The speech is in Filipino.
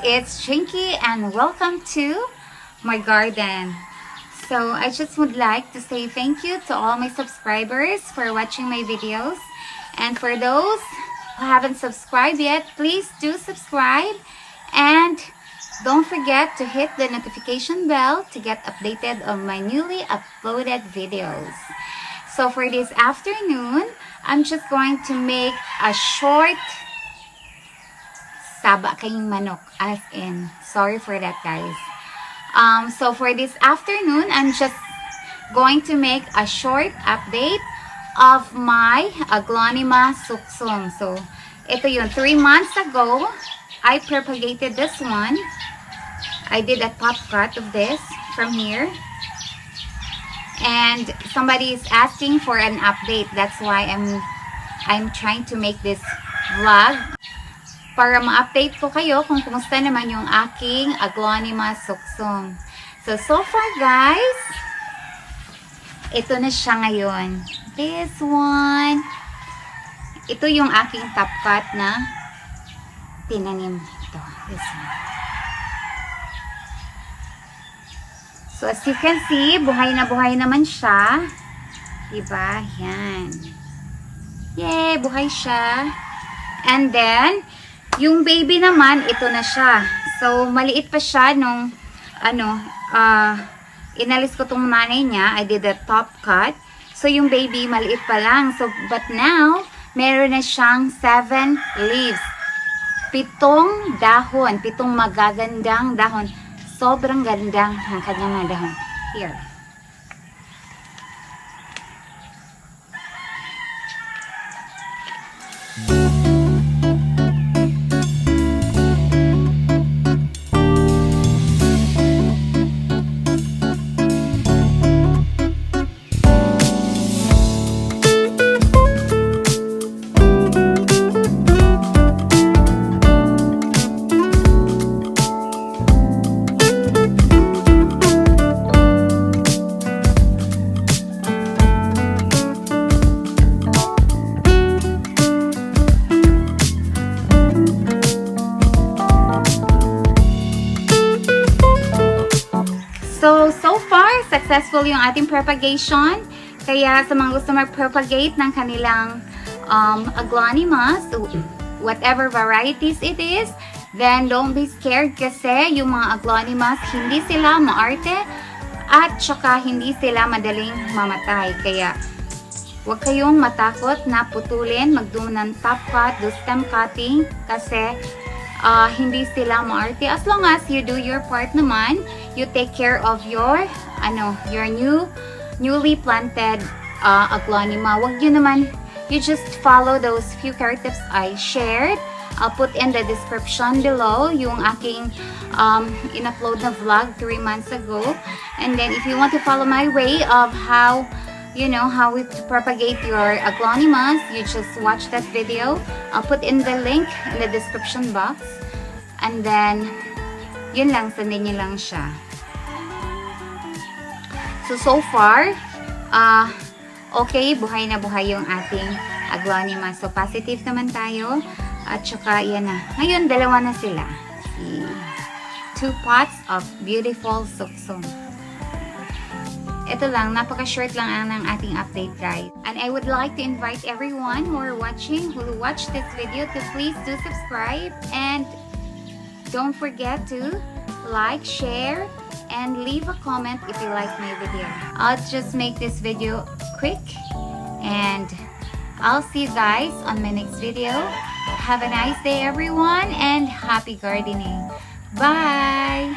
It's Chinky and welcome to my garden. So I just would like to say thank you to all my subscribers for watching my videos, and for those who haven't subscribed yet, please do subscribe and don't forget to hit the notification bell to get updated on my newly uploaded videos. So for this afternoon, I'm just going to make a short taba kayong manok, as in, sorry for that guys. So for this afternoon, I'm just going to make a short update of my Aglaonema Suksom. So ito yun, 3 months ago, I propagated this one. I did a top cut of this from here. And somebody is asking for an update. That's why I'm trying to make this vlog, para ma-update ko kayo kung kumusta naman yung aking Aglaonema Suksom. So far guys, ito na siya ngayon. This one. Ito yung aking top cut na tinanim. Ito, this one. So as you can see, buhay na buhay naman siya. Diba? Yan. Yay! Buhay siya. And then, yung baby naman, ito na siya. So, maliit pa siya nung, inalis ko tong nanay niya. I did a top cut. So, yung baby, maliit pa lang. So, but now, meron na siyang 7 leaves. 7 dahon. 7 magagandang dahon. Sobrang gandang ng kanyang mga dahon. Here. So far, successful yung ating propagation. Kaya sa mga gusto mag-propagate ng kanilang Aglaonema, so whatever varieties it is, then don't be scared kasi yung mga Aglaonemas, hindi sila maarte at saka hindi sila madaling mamatay. Kaya huwag kayong matakot na putulin, magdo ng top cut, do stem cutting kasi hindi sila maarte. As long as you do your part naman, you take care of your newly planted Aglaonema. Wag yun naman, you just follow those few care tips I shared. I'll put in the description below yung aking in-upload na vlog 3 months ago. And then if you want to follow my way of how we propagate your Aglaonemas, you just watch that video. I'll put in the link in the description box. And then, yun lang, sundin niyo lang siya. So far, okay, buhay na buhay yung ating Aglaonema. So, positive naman tayo. At saka, yan na. Ngayon, 2 na sila. See? 2 pots of beautiful Suksom. Ito lang, napaka-short lang ang ating update, guys. And I would like to invite everyone who are watching, who watch this video, to please do subscribe. And don't forget to like, share, and leave a comment if you like my video. I'll just make this video quick. And I'll see you guys on my next video. Have a nice day, everyone, and happy gardening. Bye!